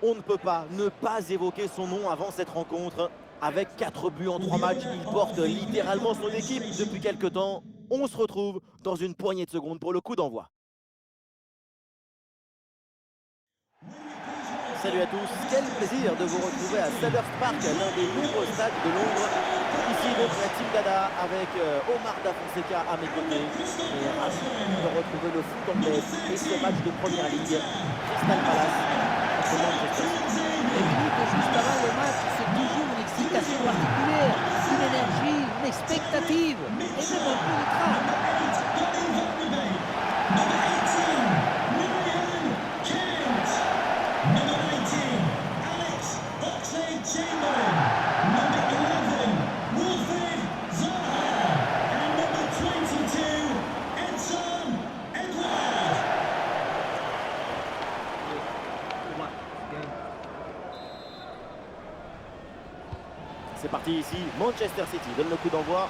On ne peut pas ne pas évoquer son nom avant cette rencontre. Avec 4 buts en 3 matchs, il porte littéralement son équipe depuis quelques temps. On se retrouve dans une poignée de secondes pour le coup d'envoi. Salut à tous, quel plaisir de vous retrouver à Selhurst Park, l'un des nombreux stades de Londres. Ici donc la Team Dada avec Omar Da Fonseca à mes côtés. Et ravi de retrouver le foot anglais et ce match de première ligue. Crystal Palace contre Manchester City. Écoute, juste avant le match, c'est toujours une excitation particulière, une énergie, une expectative et même un peu de trac. C'est parti ici, Manchester City donne le coup d'envoi.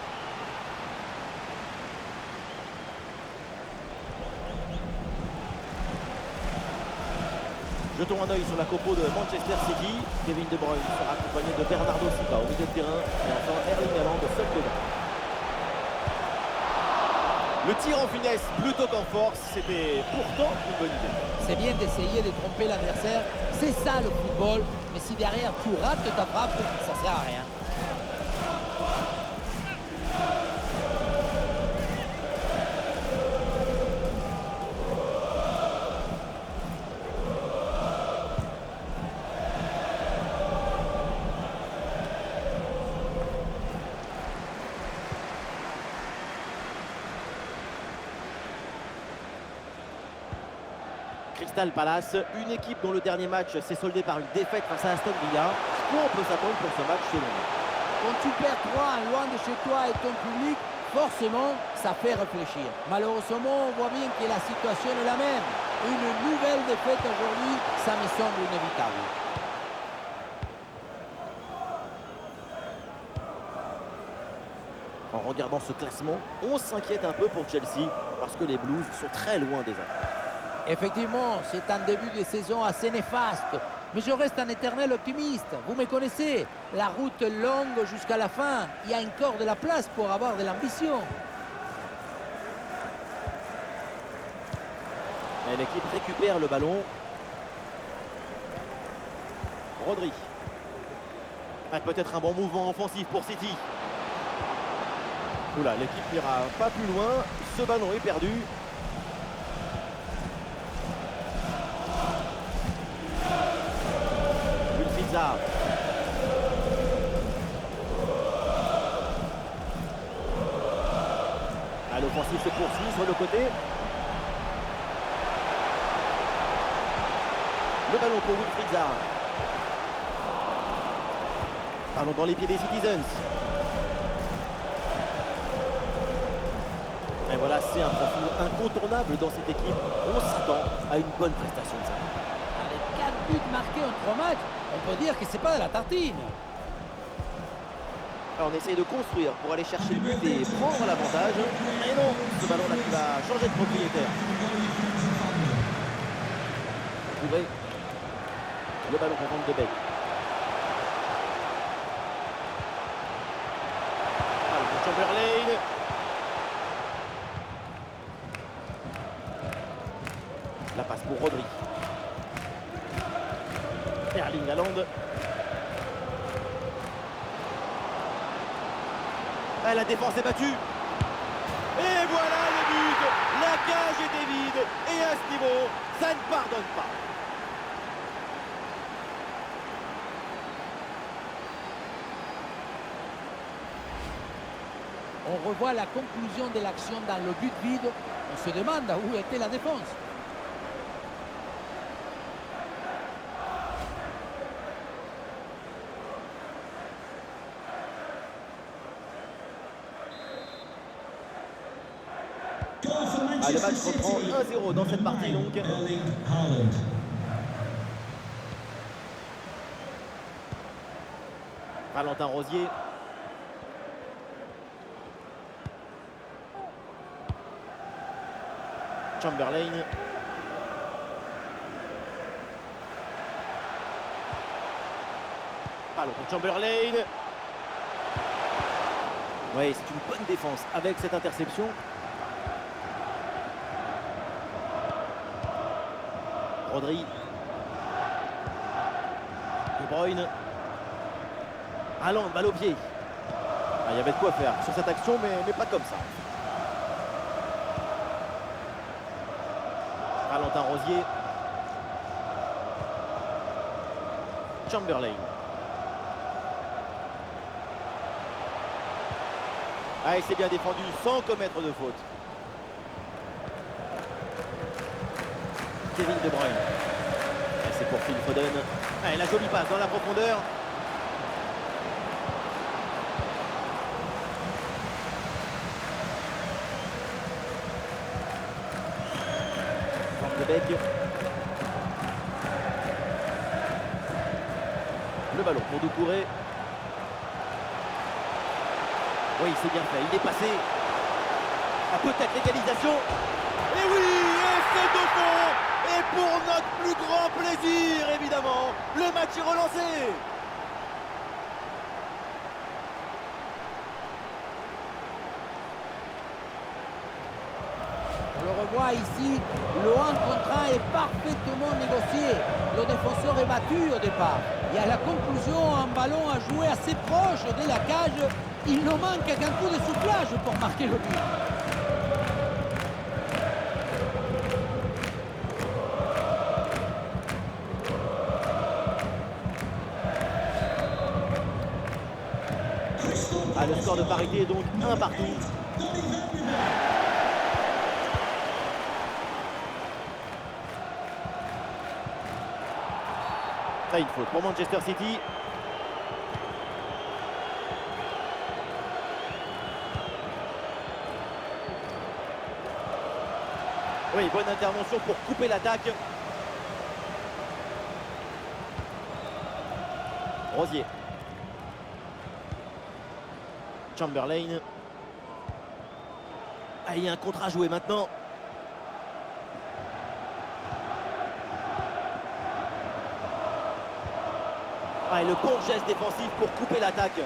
Jetons un œil sur la compo de Manchester City. Kevin De Bruyne sera accompagné de Bernardo Silva au milieu de terrain. Et enfin Erling Haaland seul devant. Le tir en finesse plutôt qu'en force, c'était pourtant une bonne idée. C'est bien d'essayer de tromper l'adversaire, c'est ça le football, mais si derrière tu rates ta frappe, ça sert à rien. Crystal Palace, une équipe dont le dernier match s'est soldé par une défaite face à Aston Villa. Quoi on peut s'attendre pour ce match selon vous? Quand tu perds 3 loin de chez toi et ton public, forcément, ça fait réfléchir. Malheureusement, on voit bien que la situation est la même. Une nouvelle défaite aujourd'hui, ça me semble inévitable. En regardant ce classement, on s'inquiète un peu pour Chelsea parce que les Blues sont très loin des autres. Effectivement, c'est un début de saison assez néfaste, mais je reste un éternel optimiste. Vous me connaissez, la route est longue jusqu'à la fin. Il y a encore de la place pour avoir de l'ambition. Et l'équipe récupère le ballon. Rodri. Ah, peut-être un bon mouvement offensif pour City. Oula, l'équipe n'ira pas plus loin. Ce ballon est perdu. Pizza. Ah, l'offensive se poursuit sur le côté. Le ballon pour Wilfried Zaha. Ballon dans les pieds des Citizens. Et voilà, c'est un profil incontournable dans cette équipe. On s'attend à une bonne prestation de Zaha. Avec 4 buts marqués en 3 matchs, on peut dire que c'est pas de la tartine. Alors on essaye de construire pour aller chercher le but et prendre l'avantage. Et non, ce ballon-là qui va changer de propriétaire. Touré. Le ballon pour Van de Beek. Ballon pour Chamberlain. La passe pour Rodri. Erling Haaland. Ah, la défense est battue. Et voilà le but. La cage était vide. Et à ce niveau, ça ne pardonne pas. On revoit la conclusion de l'action dans le but vide. On se demande où était la défense. Ah, le match reprend 1-0 dans cette partie donc. Valentin Rosier. Chamberlain. Ballon pour Chamberlain. Oui, c'est une bonne défense avec cette interception. Rodri. De Bruyne. Haaland, balle au pied. Ah, il y avait de quoi faire sur cette action, mais pas comme ça. Valentin Rosier. Chamberlain. Ah, il s'est bien défendu sans commettre de faute. Kevin De Bruyne. Et c'est pour Phil Foden. Ah, et la jolie passe dans la profondeur. Van de Beek. Le ballon pour Doucouré. Oui, c'est bien fait. Il est passé. Ah, peut-être l'égalisation. Et oui, et c'est de fond. Et pour notre plus grand plaisir, évidemment, le match est relancé. On le revoit ici, le 1 contre 1 est parfaitement négocié. Le défenseur est battu au départ. Et à la conclusion, un ballon à jouer assez proche de la cage. Il ne manque qu'un coup de soufflage pour marquer le but. Ah, le score de parité est donc 1 partout. Là, une faute pour Manchester City. Oui, bonne intervention pour couper l'attaque. Rosier. Chamberlain. Ah, il y a un contre à jouer maintenant. Ah, et le bon geste défensif pour couper l'attaque.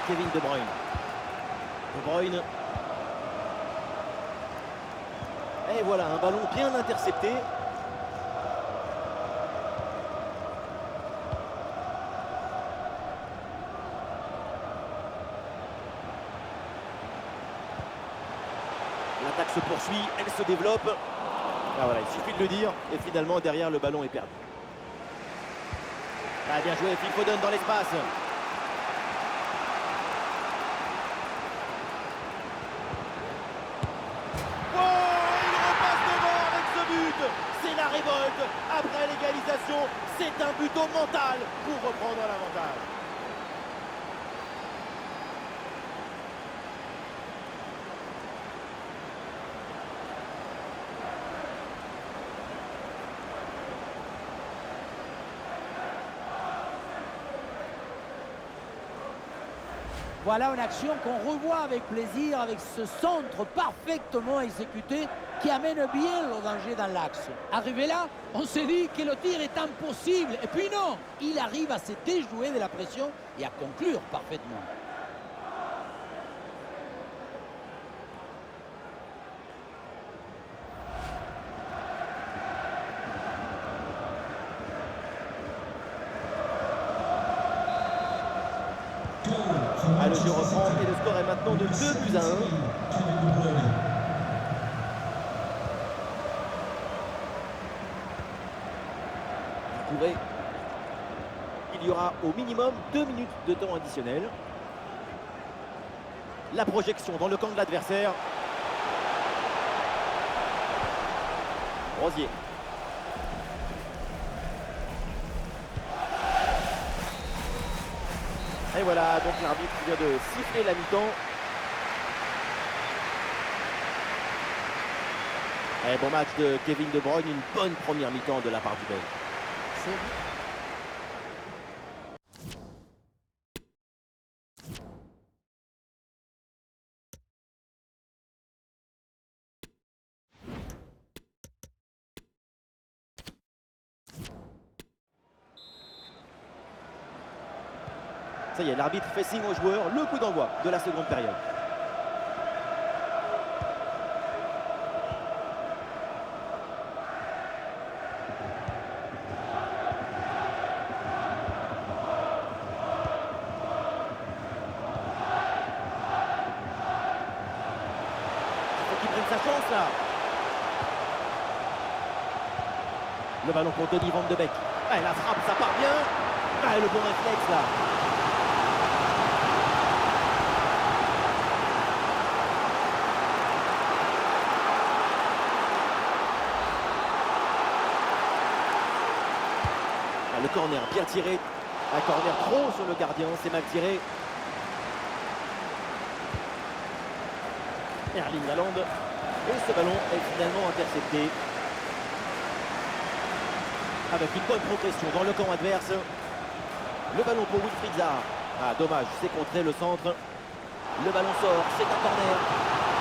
Kevin De Bruyne. De Bruyne. Et voilà, un ballon bien intercepté. L'attaque se poursuit, elle se développe. Ah, voilà, il suffit de le dire. Et finalement, derrière, le ballon est perdu. Ah, bien joué, Phil Foden dans l'espace. C'est la révolte après l'égalisation. C'est un but au mental pour reprendre l'avantage. Voilà une action qu'on revoit avec plaisir, avec ce centre parfaitement exécuté qui amène bien le danger dans l'axe. Arrivé là, on s'est dit que le tir est impossible. Et puis non, il arrive à se déjouer de la pression et à conclure parfaitement. Ah, le jeu reprend et le score est maintenant de 2-1. Doucouré. Il y aura au minimum 2 minutes de temps additionnel. La projection dans le camp de l'adversaire. Rosier. Et voilà, donc l'arbitre vient de siffler la mi-temps. Et bon match de Kevin De Bruyne, une bonne première mi-temps de la part du Belge. Ça y est, l'arbitre fait signe aux joueurs, le coup d'envoi de la seconde période. Il faut qu'il prenne sa chance là. Le ballon pour Donny Van de Beek. Ah, la frappe, ça part bien. Ah, le bon réflexe là. Ah, le corner bien tiré. Un corner trop sur le gardien, c'est mal tiré. Erling Haaland. Et ce ballon est finalement intercepté. Avec une bonne progression dans le camp adverse. Le ballon pour Wilfried Zaha. Ah, dommage, c'est contré le centre. Le ballon sort, c'est un corner.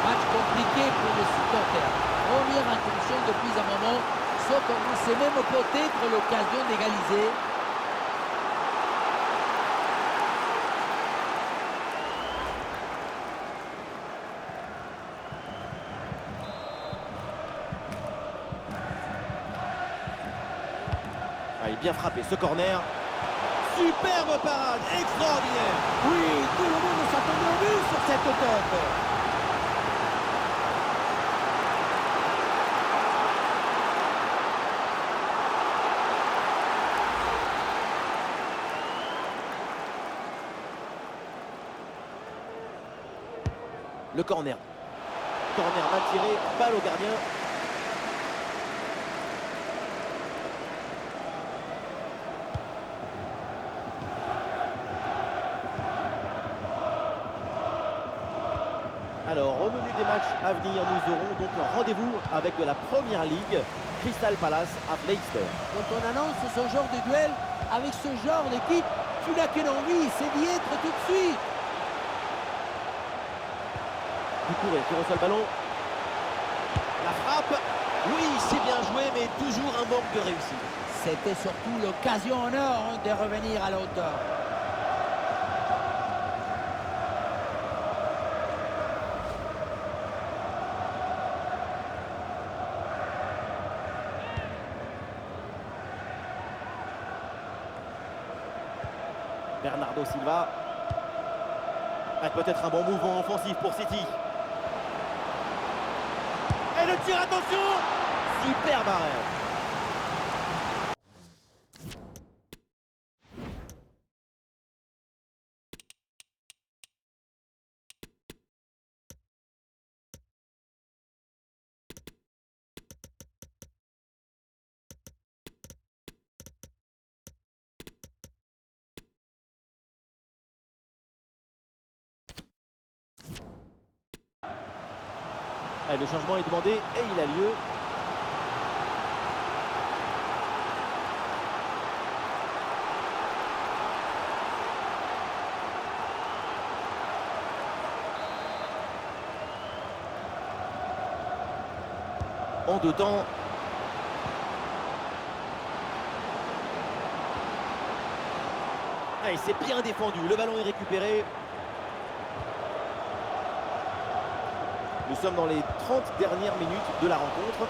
Match compliqué pour les supporters. Première incursion depuis un moment, sauf qu'on sait même peut-être l'occasion d'égaliser. Ah, il est bien frappé ce corner. Superbe parade, extraordinaire. Oui, tout le monde s'attendait au but sur cette tête. Le corner. Corner mal tiré, balle au gardien. Alors, au menu des matchs à venir, nous aurons donc un rendez-vous avec de la Première Ligue, Crystal Palace à Leicester. Quand on annonce ce genre de duel, avec ce genre d'équipe, tu n'as qu'une envie, c'est d'y être tout de suite. Doucouré qui reçoit le ballon. La frappe. Oui, c'est bien joué, mais toujours un manque de réussite. C'était surtout l'occasion en or de revenir à la hauteur. Bernardo Silva. Ah, peut-être un bon mouvement offensif pour City. Et le tir, attention! Super barrage. Le changement est demandé et il a lieu. En deux temps. Ah, c'est bien défendu. Le ballon est récupéré. Nous sommes dans les 30 dernières minutes de la rencontre.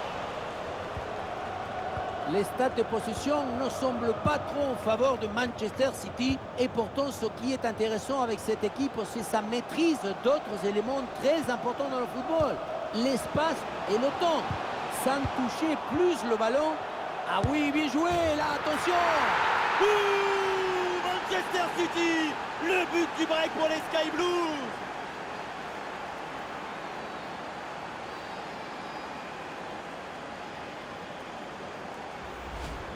Les stats de possession ne semblent pas trop en faveur de Manchester City. Et pourtant, ce qui est intéressant avec cette équipe, c'est sa maîtrise d'autres éléments très importants dans le football. L'espace et le temps. Sans toucher plus le ballon. Ah oui, bien joué, là, attention! Manchester City, le but du break pour les Sky Blues.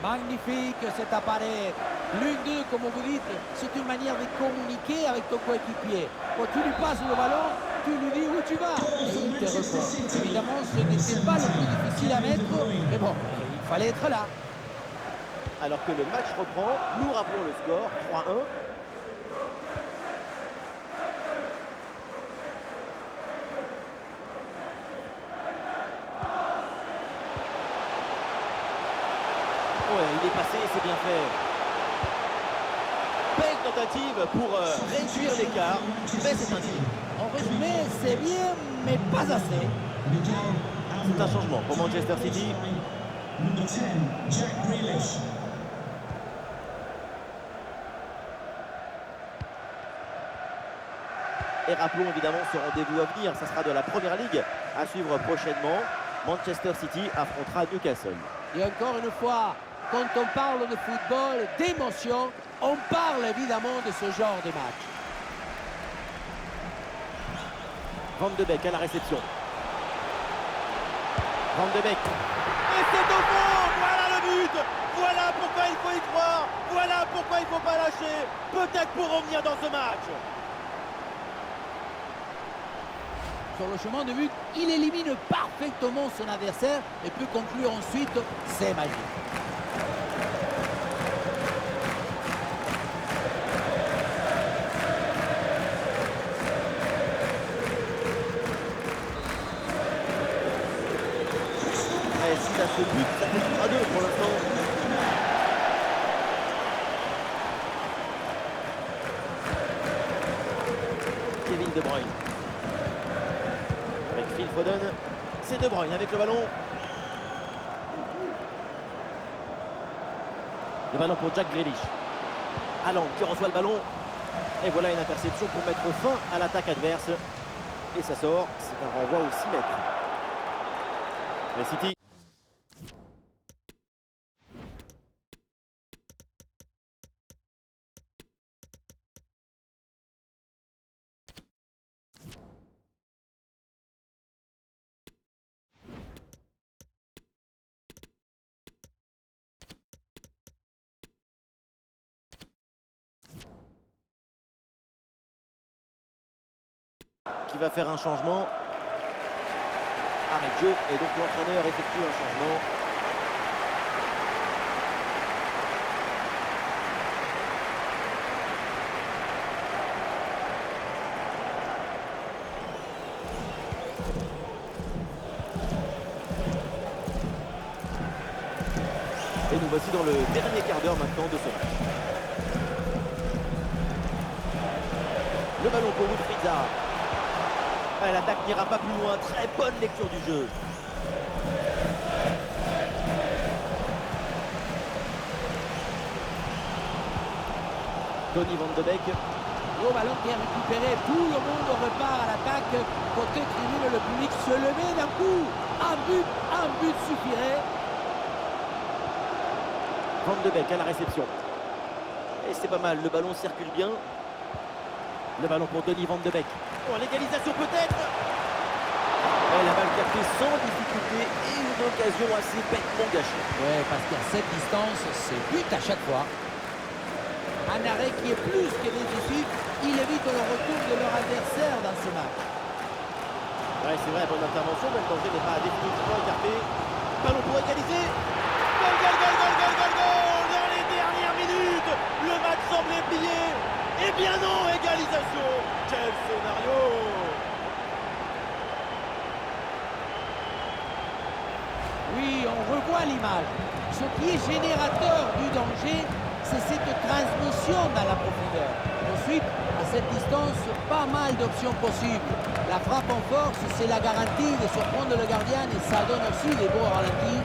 Magnifique cet appareil. L'une d'eux, comme vous dites, c'est une manière de communiquer avec ton coéquipier. Quand tu lui passes le ballon, tu lui dis où tu vas et il te répond. Évidemment, ce n'était pas le plus difficile à mettre, mais bon, il fallait être là. Alors que le match reprend, nous rappelons le score, 3-1. Ouais, il est passé, c'est bien fait. tentative pour réduire l'écart, mais c'est un tir. En résumé, c'est bien, mais pas assez. C'est un changement pour Manchester City. Number 10, Jack Grealish. Et rappelons évidemment ce rendez-vous à venir, ça sera de la Première Ligue à suivre prochainement. Manchester City affrontera Newcastle. Et encore une fois, quand on parle de football, d'émotion, on parle évidemment de ce genre de match. Van de Beek à la réception. Van de Beek. Et c'est au fond. Voilà le but. Voilà pourquoi il faut y croire. Voilà pourquoi il ne faut pas lâcher. Peut-être pour revenir dans ce match. Sur le chemin de but, il élimine parfaitement son adversaire et peut conclure ensuite, c'est magique. Et si ça se but, ça fait 3-2 pour l'instant. Kevin De Bruyne. Avec Phil Foden. C'est De Bruyne avec le ballon. Le ballon pour Jack Grealish. Haaland qui reçoit le ballon. Et voilà une interception pour mettre fin à l'attaque adverse. Et ça sort. C'est un renvoi au 6 mètres. Le City. Qui va faire un changement. Arrêt de jeu. Et donc l'entraîneur effectue un changement. Et nous voici dans le dernier quart d'heure maintenant de ce match. Le ballon pour Wilfried Zaha. L'attaque n'ira pas plus loin. Très bonne lecture du jeu. Donny Van de Beek. Le ballon qui est récupéré, tout le monde repart à l'attaque. Côté tribune, le public se le met d'un coup. Un but suffirait. Van de Beek à la réception. Et c'est pas mal, le ballon circule bien. Le ballon pour Donny Van de Beek. Oh, l'égalisation peut-être. Et la balle captée sans difficulté et une occasion assez bêtement gâchée. Ouais, parce qu'à cette distance, c'est but à chaque fois. Un arrêt qui est plus que décisif. Il évite le retour de leur adversaire dans ce match. Ouais, c'est vrai, bonne intervention, mais le danger n'est pas définitivement écarté. Ballon pour égaliser. Goal, goal, goal, goal, goal, goal, goal. Dans les dernières minutes, le match semblait plié. Eh bien non, égalisation. Quel scénario. Oui, on revoit l'image. Ce qui est générateur du danger, c'est cette transmission dans la profondeur. Ensuite, à cette distance, pas mal d'options possibles. La frappe en force, c'est la garantie de surprendre le gardien et ça donne aussi des beaux ralentis.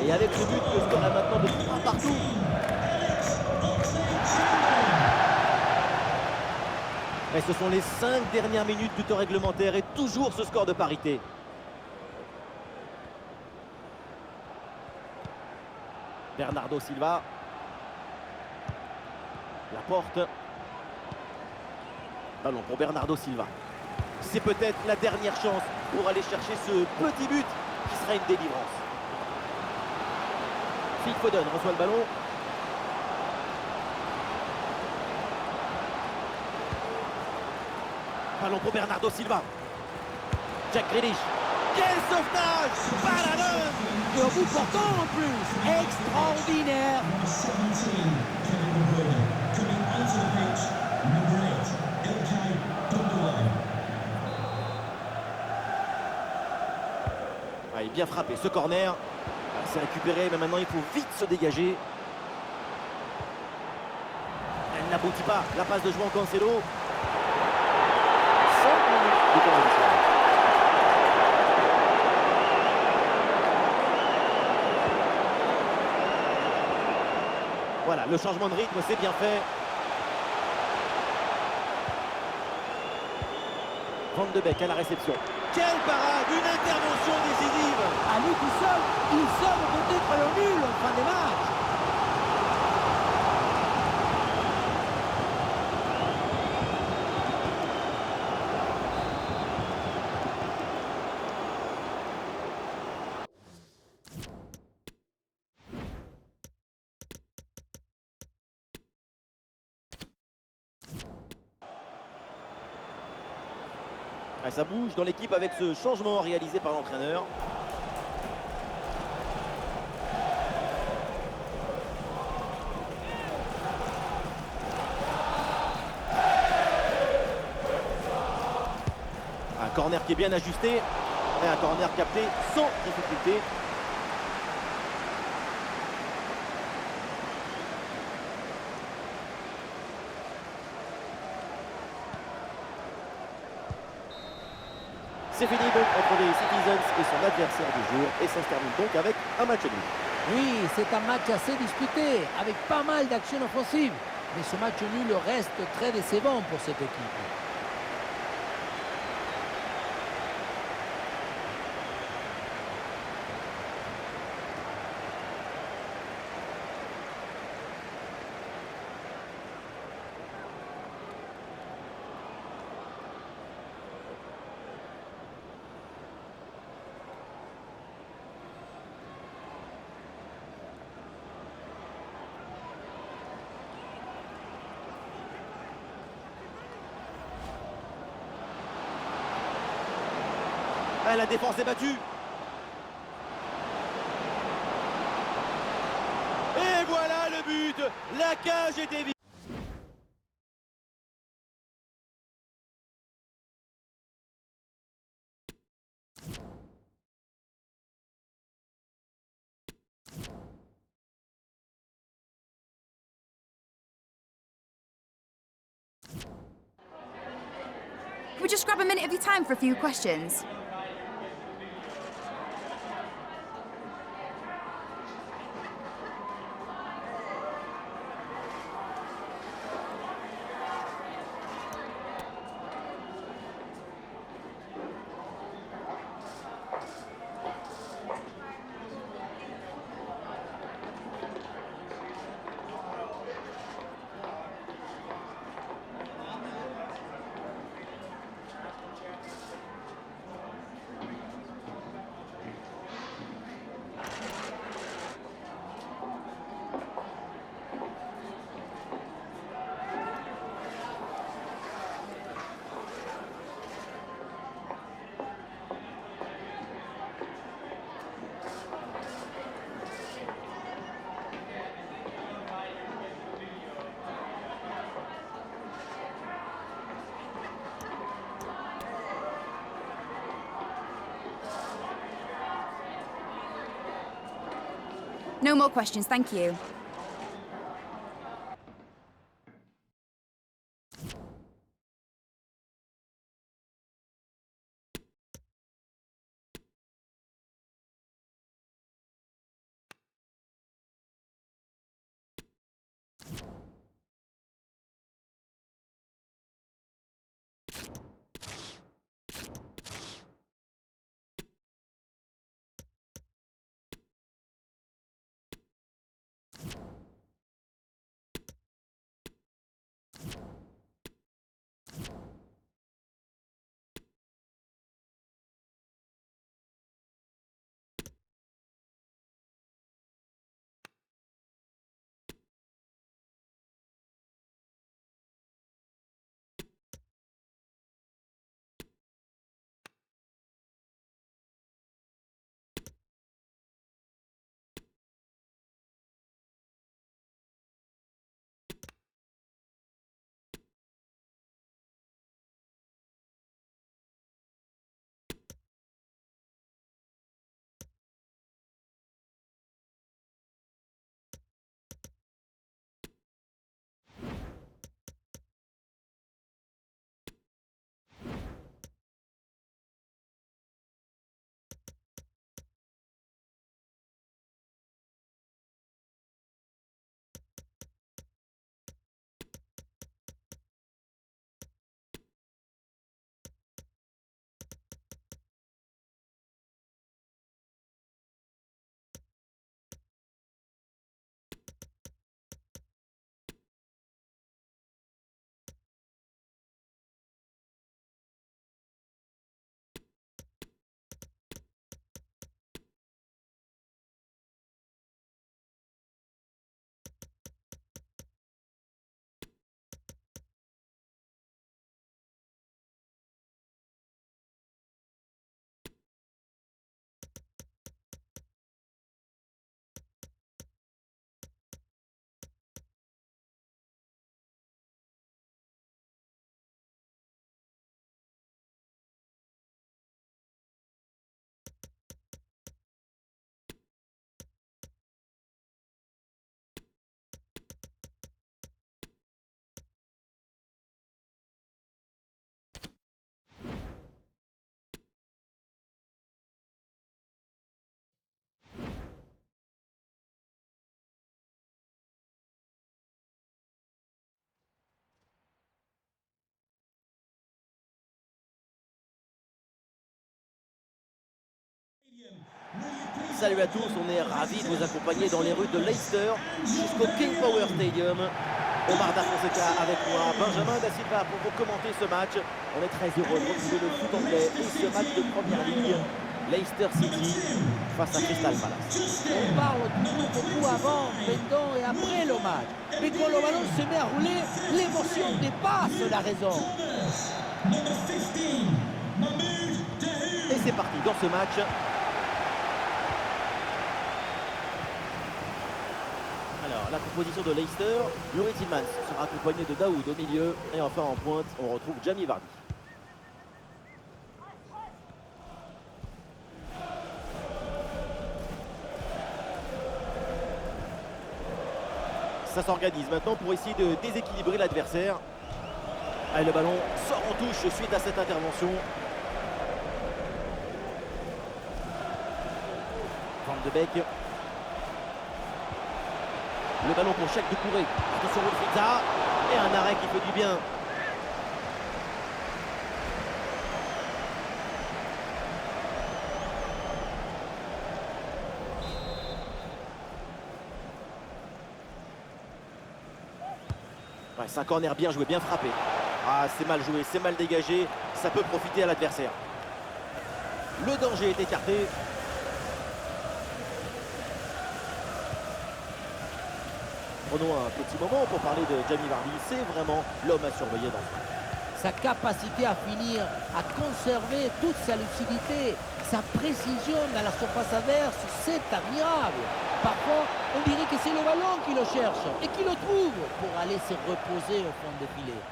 Et avec ce but, le score est maintenant de 3 partout. Et ce sont les 5 dernières minutes du temps réglementaire et toujours ce score de parité. Bernardo Silva. La porte. Ballon pour Bernardo Silva. C'est peut-être la dernière chance pour aller chercher ce petit but qui sera une délivrance. Phil Foden reçoit le ballon. Ballon pour Bernardo Silva. Jack Grealish. Quel sauvetage par Haaland. Et au bout portant en plus, extraordinaire. Number 17, Kevin De Bruyne. Coming onto the pitch, number 8, Ilkay Gundogan. Ah, il est bien frappé ce corner. C'est récupéré, mais maintenant il faut vite se dégager. Elle n'aboutit pas. La passe de João Cancelo. 5 minutes de temps additionnel. Voilà, le changement de rythme, c'est bien fait. Van de Beek à la réception. Quelle parade, une intervention décisive. À lui tout seul, il sauve peut-être le nul en fin de match. Ah, ça bouge dans l'équipe avec ce changement réalisé par l'entraîneur. Un corner qui est bien ajusté et un corner capté sans difficulté. C'est fini donc entre les Citizens et son adversaire du jour et ça se termine donc avec un match nul. Oui, c'est un match assez disputé, avec pas mal d'actions offensives. Mais ce match nul reste très décevant pour cette équipe. Ah, la défense est battue. Et voilà le but. La cage est vide. Can we just grab a minute of your time for a few questions? No more questions, thank you. Salut à tous, on est ravis de vous accompagner dans les rues de Leicester jusqu'au King Power Stadium. Omar Da Fonseca avec moi, Benjamin Da Silva pour vous commenter ce match. On est très heureux de retrouver le foot anglais et ce match de première ligue. Leicester City face à Crystal Palace. On parle toujours beaucoup avant, pendant et après le match. Mais quand le ballon se met à rouler, l'émotion dépasse la raison. Et c'est parti dans ce match. Alors, la composition de Leicester, Youri Tillmans sera accompagné de Daoud au milieu. Et enfin en pointe, on retrouve Jamie Vardy. Ça s'organise maintenant pour essayer de déséquilibrer l'adversaire. Allez, le ballon sort en touche suite à cette intervention. Van de Beek. Le ballon pour Cheikh Doucouré. Attention Wilfried Zaha. Et un arrêt qui fait du bien. Ouais, c'est un corner bien joué, bien frappé. Ah, c'est mal joué, c'est mal dégagé. Ça peut profiter à l'adversaire. Le danger est écarté. Prenons un petit moment pour parler de Jamie Vardy. C'est vraiment l'homme à surveiller dans ce match. Sa capacité à finir, à conserver toute sa lucidité, sa précision dans la surface adverse, c'est admirable. Parfois, on dirait que c'est le ballon qui le cherche et qui le trouve pour aller se reposer au fond des filets.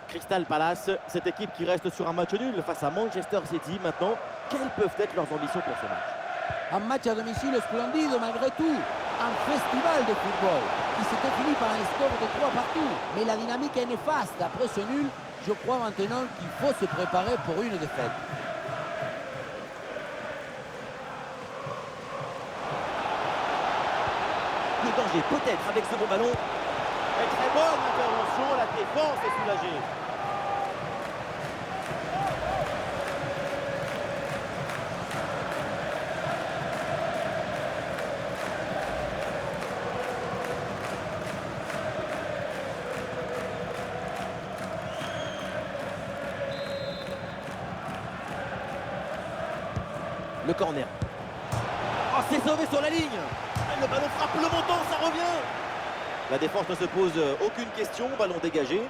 Crystal Palace, cette équipe qui reste sur un match nul face à Manchester City. Maintenant, quelles peuvent être leurs ambitions pour ce match? Un match à domicile splendide malgré tout. Un festival de football qui s'était fini par un score de 3 partout. Mais la dynamique est néfaste. Après ce nul, je crois maintenant qu'il faut se préparer pour une défaite. Le danger peut-être avec ce bon ballon. Et très bonne intervention, la défense est soulagée. Le corner. Oh, c'est sauvé sur la ligne. Le ballon frappe le montant, ça revient. La défense ne se pose aucune question. Ballon dégagé.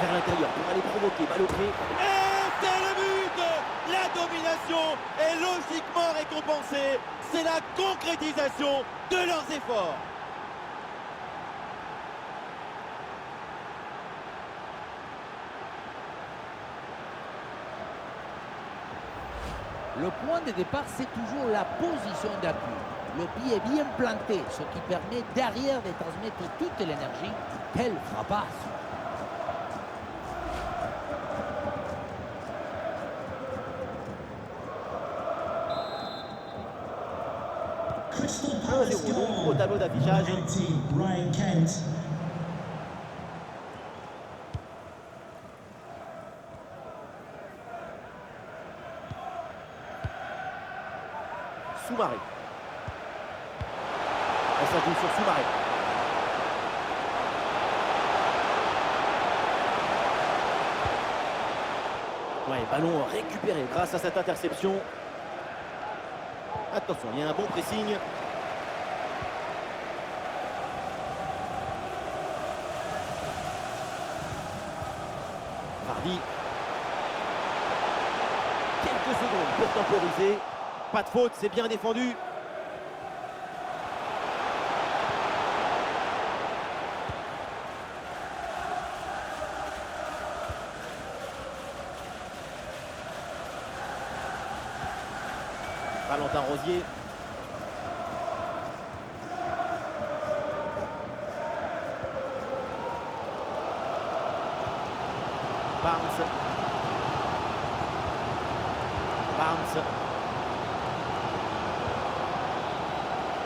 Vers l'intérieur pour aller provoquer. Balle au pied. Et c'est le but. La domination est logiquement récompensée. C'est la concrétisation de leurs efforts. Le point de départ, c'est toujours la position d'appui. Le pied est bien planté, ce qui permet derrière de transmettre toute l'énergie. Quelle frappasse! Crystal 1-0 Palace donc au tableau goal. d'affichage. 19, Ryan Kent. Soumaré. Et ça joue sur Soumaré. Ouais, ballon récupéré grâce à cette interception. Attention, il y a un bon pressing. Vardy. Quelques secondes pour temporiser. Pas de faute, c'est bien défendu. Valentin Rosier. Barnes.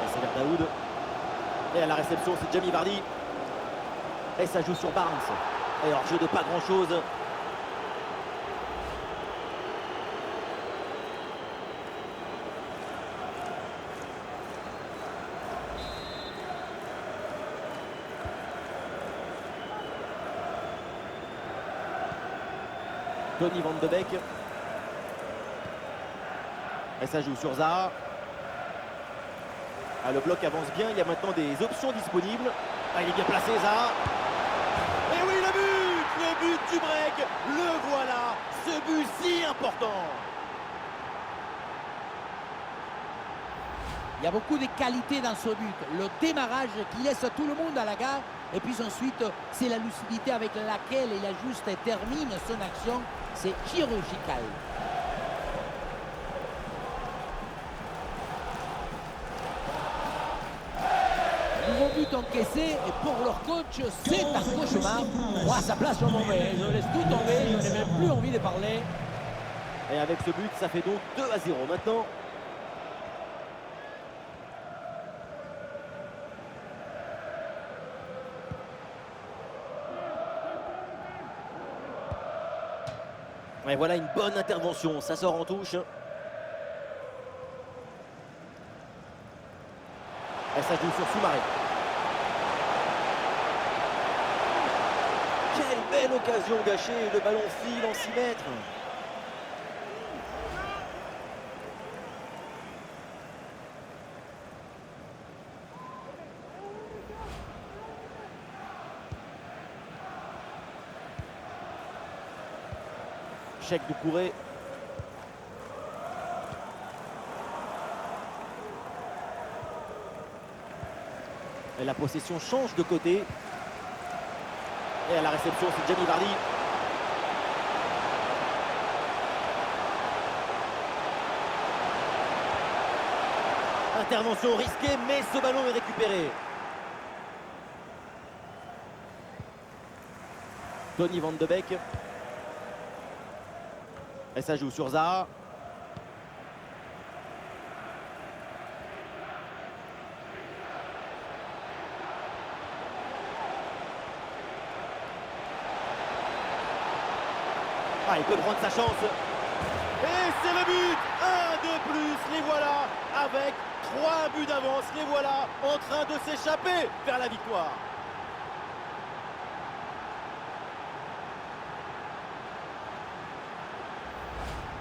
Et c'est vers Daoud. Et à la réception, c'est Jamie Vardy. Et ça joue sur Barnes. Et hors-jeu de pas grand-chose. Donny Van de Beek. Et ça joue sur Zaha. Ah, le bloc avance bien, il y a maintenant des options disponibles. Ah, il est bien placé, Zaha. Et oui, le but du break, le voilà, ce but si important. Il y a beaucoup de qualité dans ce but. Le démarrage qui laisse tout le monde à la gare. Et puis ensuite, c'est la lucidité avec laquelle il ajuste et termine son action. C'est chirurgical. Nouveau but encaissé et pour leur coach, c'est un cauchemar. Moi, sa place sur mon mauvais. Je laisse tout tomber, je n'ai même plus envie de parler. Et avec ce but, ça fait donc 2-0 maintenant. Et voilà une bonne intervention, ça sort en touche. Et ça joue sur Soumaré. Quelle belle occasion gâchée, le ballon file en 6 mètres. Chèque du Doucouré. Et la possession change de côté. Et à la réception, c'est Jamie Vardy. Intervention risquée, mais ce ballon est récupéré. Donny Van de Beek. Et ça joue sur Zaha. Ah, il peut prendre sa chance. Et c'est le but. Un de plus, les voilà. Avec 3 buts d'avance, les voilà en train de s'échapper vers la victoire.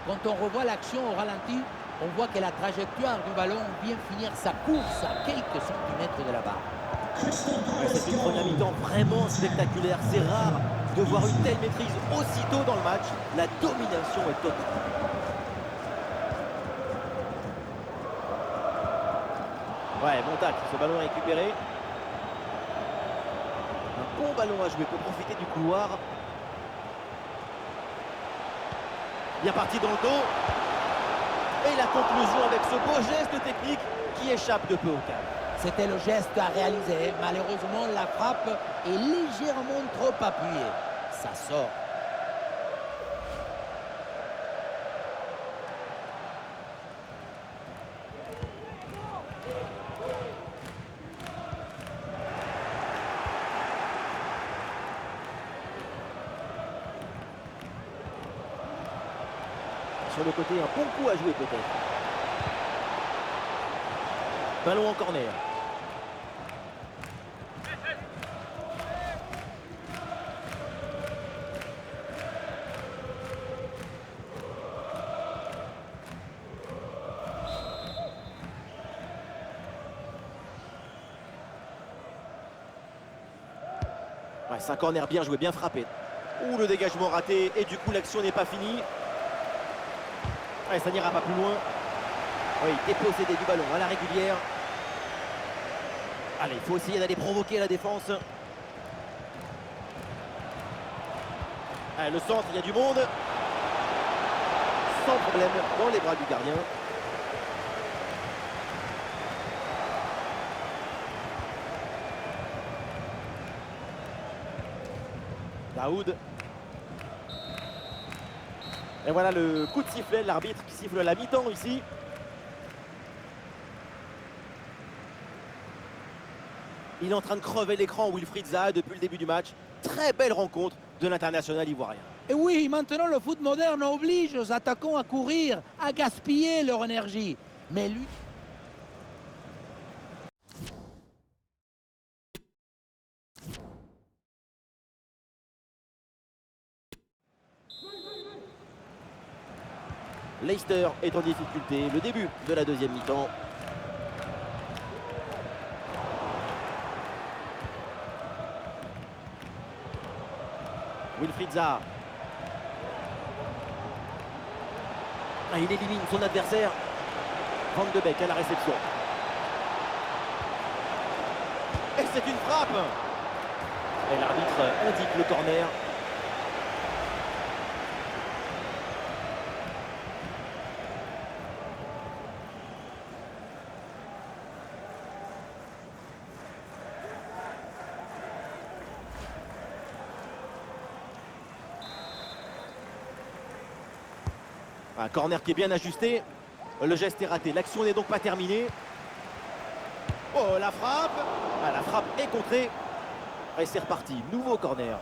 Quand on revoit l'action au ralenti, on voit que la trajectoire du ballon vient finir sa course à quelques centimètres de la barre. C'est une première mi-temps vraiment spectaculaire. C'est rare de voir une telle maîtrise aussitôt dans le match. La domination est totale. Ouais, bon tacle, ce ballon est récupéré. Un bon ballon à jouer pour profiter du couloir. Bien parti dans le dos. Et la conclusion avec ce beau geste technique qui échappe de peu au cadre. C'était le geste à réaliser. Malheureusement, la frappe est légèrement trop appuyée. Ça sort. Sur le côté, un bon coup à jouer peut-être. Ballon en corner. Ouais, c'est un corner bien joué, bien frappé. Ouh, le dégagement raté et du coup l'action n'est pas finie. Ouais, ça n'ira pas plus loin. Oui, dépossédé du ballon à la régulière. Allez, il faut essayer d'aller provoquer la défense. Allez, le centre, il y a du monde. Sans problème dans les bras du gardien. Daoud. Et voilà le coup de sifflet, l'arbitre qui siffle la mi-temps ici. Il est en train de crever l'écran, Wilfried Zaha, depuis le début du match. Très belle rencontre de l'international ivoirien. Et oui, maintenant le foot moderne oblige aux attaquants à courir, à gaspiller leur énergie. Mais lui... Leicester est en difficulté. Le début de la deuxième mi-temps. Wilfried Zaha. Il élimine son adversaire. Van de Beek à la réception. Et c'est une frappe. Et l'arbitre indique le corner. Un corner qui est bien ajusté. Le geste est raté. L'action n'est donc pas terminée. Oh, la frappe. La frappe est contrée. Et c'est reparti. Nouveau corner.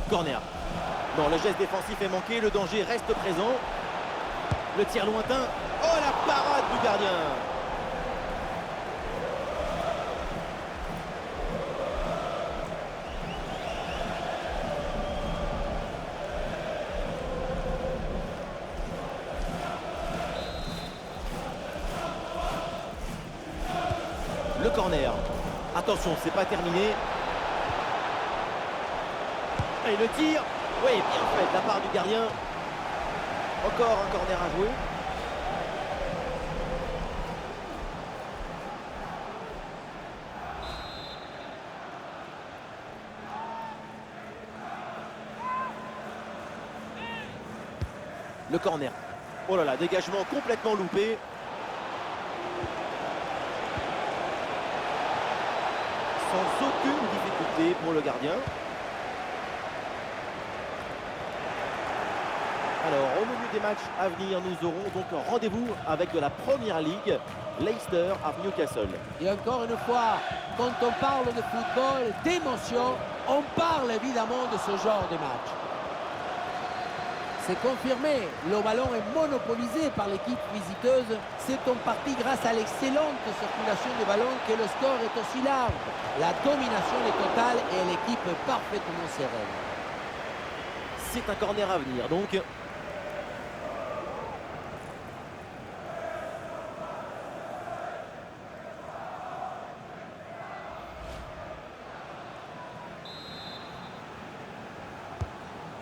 Corner. Non, le geste défensif est manqué, le danger reste présent. Le tir lointain. Oh, la parade du gardien. Le corner. Attention, c'est pas terminé. Et le tir. Oui, bien fait de la part du gardien. Encore un corner à jouer. Le corner. Oh là là, dégagement complètement loupé. Sans aucune difficulté pour le gardien. Alors, au menu des matchs à venir, nous aurons donc un rendez-vous avec de la Première Ligue, Leicester à Newcastle. Et encore une fois, quand on parle de football, d'émotion, on parle évidemment de ce genre de match. C'est confirmé, le ballon est monopolisé par l'équipe visiteuse. C'est en partie grâce à l'excellente circulation du ballon que le score est aussi large. La domination est totale et l'équipe est parfaitement sereine. C'est un corner à venir donc.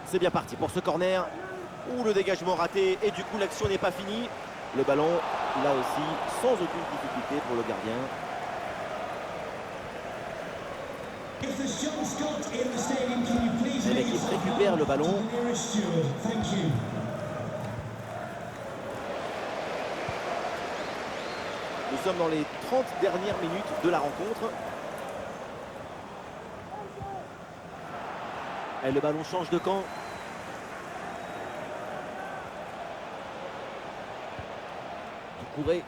C'est bien parti pour ce corner. Où le dégagement raté et du coup l'action n'est pas finie. Le ballon, là aussi, sans aucune difficulté pour le gardien. Et l'équipe récupère le ballon. Nous sommes dans les 30 dernières minutes de la rencontre. Et le ballon change de camp. Couré.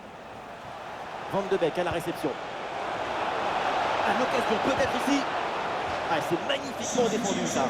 Van de Beek à la réception. L'occasion peut-être ici. C'est magnifiquement défendu ça.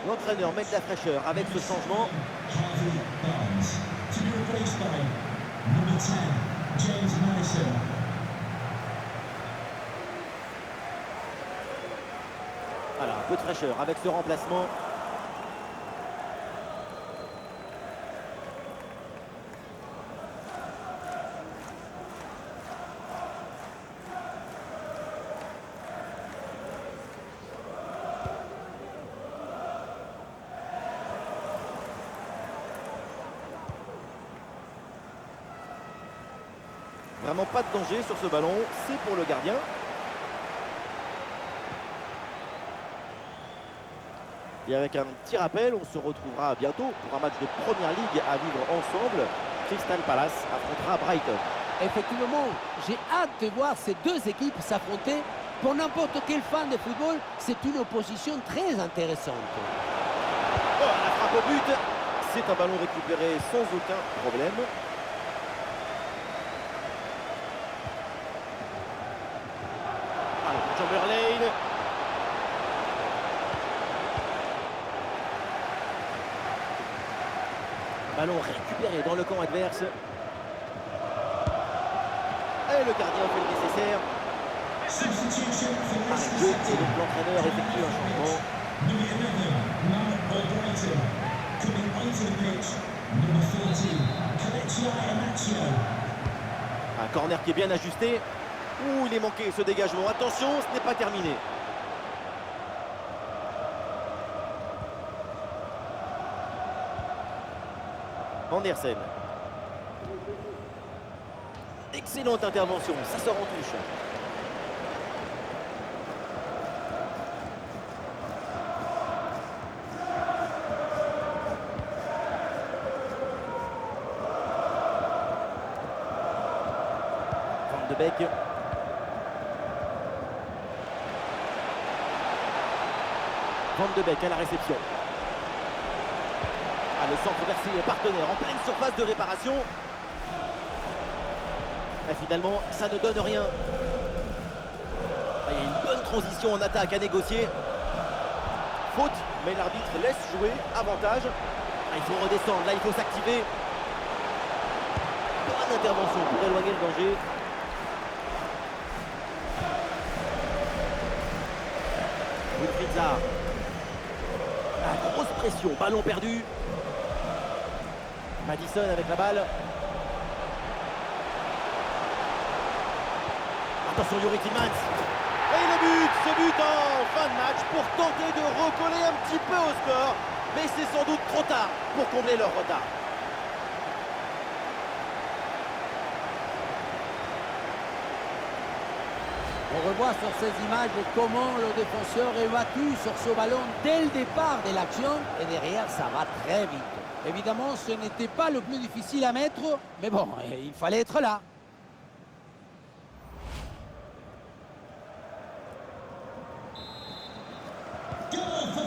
L'entraîneur met de la fraîcheur avec ce changement. Harvey Barnes to be replaced by number 10, James Madison. Voilà, un peu de fraîcheur avec ce remplacement. Vraiment pas de danger sur ce ballon, c'est pour le gardien. Et avec un petit rappel, on se retrouvera bientôt pour un match de Première Ligue à vivre ensemble. Crystal Palace affrontera Brighton. Effectivement, j'ai hâte de voir ces deux équipes s'affronter. Pour n'importe quel fan de football, c'est une opposition très intéressante. Oh, la frappe au but. C'est un ballon récupéré sans aucun problème. Alors, Chamberlain. Ballon récupéré dans le camp adverse. Et le gardien fait le nécessaire. Substitution for Arrêt de jeu, et donc l'entraîneur effectue un changement. number 11, Mark O'Brighton. Coming onto the pitch, number 14, Kelechi Iheanacho. Un corner qui est bien ajusté. Ouh, il est manqué ce dégagement. Attention, ce n'est pas terminé. Andersen. Excellente intervention, ça sort en touche. Van de Beek. Van de Beek à la réception. Ah, le centre vers ses partenaires en pleine surface de réparation. Et finalement, ça ne donne rien. Ah, il y a une bonne transition en attaque à négocier. Faute, mais l'arbitre laisse jouer. Avantage. Ah, il faut redescendre, là il faut s'activer. Bonne intervention pour éloigner le danger. Wilfried Zaha. Ah, grosse pression, ballon perdu. Madison avec la balle. Attention, Youri Tillmans. Et le but, ce but en fin de match pour tenter de recoller un petit peu au score. Mais c'est sans doute trop tard pour combler leur retard. On revoit sur ces images comment le défenseur est battu sur ce ballon dès le départ de l'action et derrière ça va très vite. Évidemment ce n'était pas le plus difficile à mettre, mais bon, il fallait être là.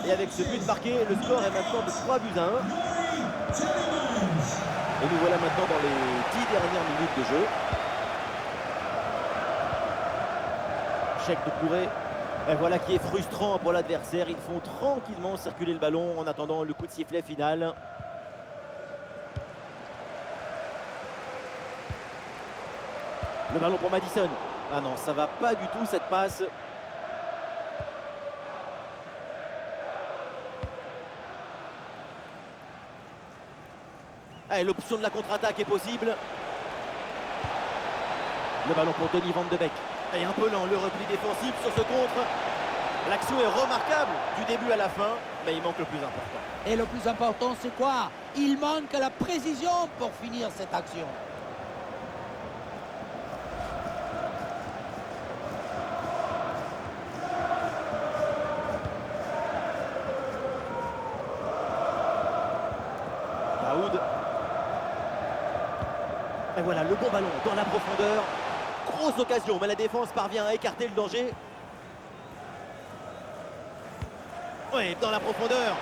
Et avec ce but marqué, le score est maintenant de 3 buts à 1. Et nous voilà maintenant dans les 10 dernières minutes de jeu. Chèque de Touré. Et voilà qui est frustrant pour l'adversaire. Ils font tranquillement circuler le ballon en attendant le coup de sifflet final. Le ballon pour Madison. Ah non, ça va pas du tout cette passe. Ah, l'option de la contre-attaque est possible. Le ballon pour Donny Van de Beek. Et un peu lent le repli défensif sur ce contre. L'action est remarquable du début à la fin, mais il manque le plus important. Et le plus important c'est quoi? Il manque la précision pour finir cette action. Daoud. Et voilà le bon ballon dans la profondeur. Grosse occasion, mais la défense parvient à écarter le danger. Oui, dans la profondeur.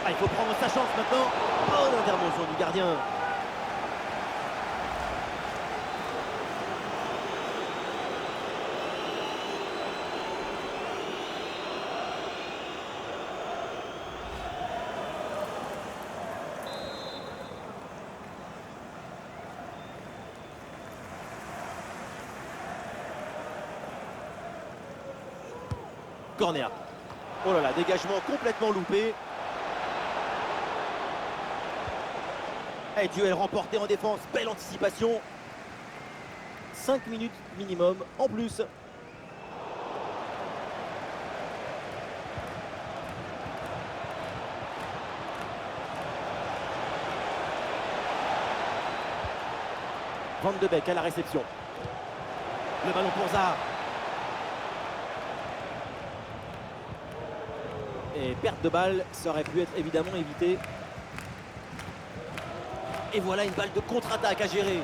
Ah, il faut prendre sa chance maintenant. Bonne intervention du gardien. Corner. Oh là là, dégagement complètement loupé. Et duel remporté en défense, belle anticipation. 5 minutes minimum en plus. Van de Beek à la réception. Le ballon pour Zaha. Et perte de balle, ça aurait pu être évidemment évité. Et voilà une balle de contre-attaque à gérer.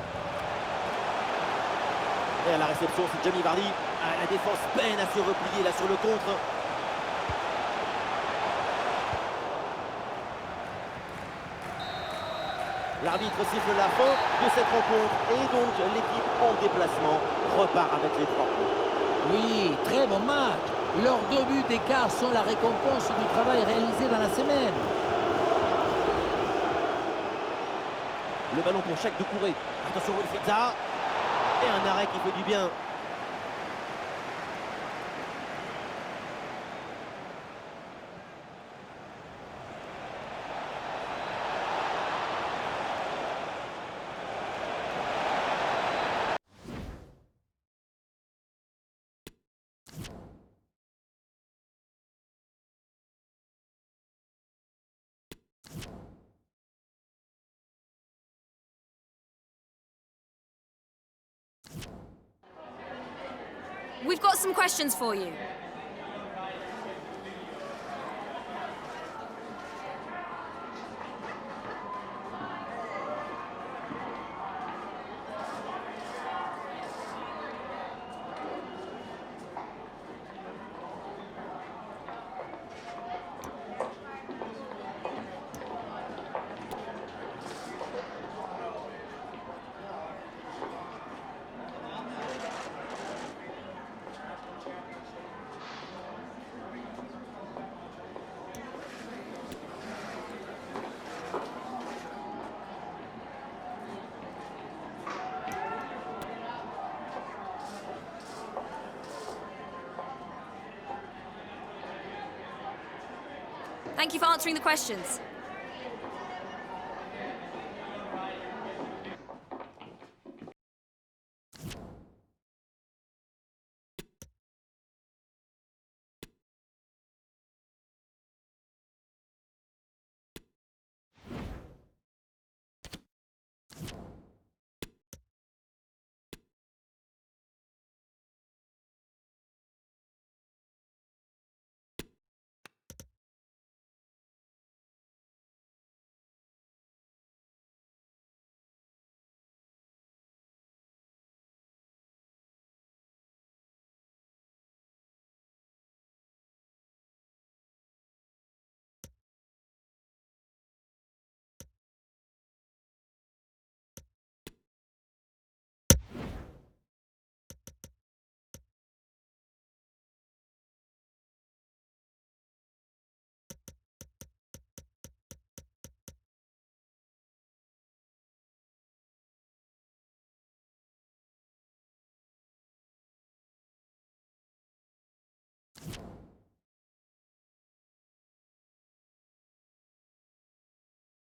Et à la réception, c'est Jamie Vardy. Ah, la défense peine à se replier là sur le contre. L'arbitre siffle la fin de cette rencontre. Et donc l'équipe en déplacement repart avec les 3 points. Oui, très bon match. Leurs 2 buts d'écart sont la récompense du travail réalisé dans la semaine. Le ballon pour Cheikh Doucouré. Attention Wilfried Zaha. Et un arrêt qui fait du bien. We've got some questions for you. Thank you for answering the questions.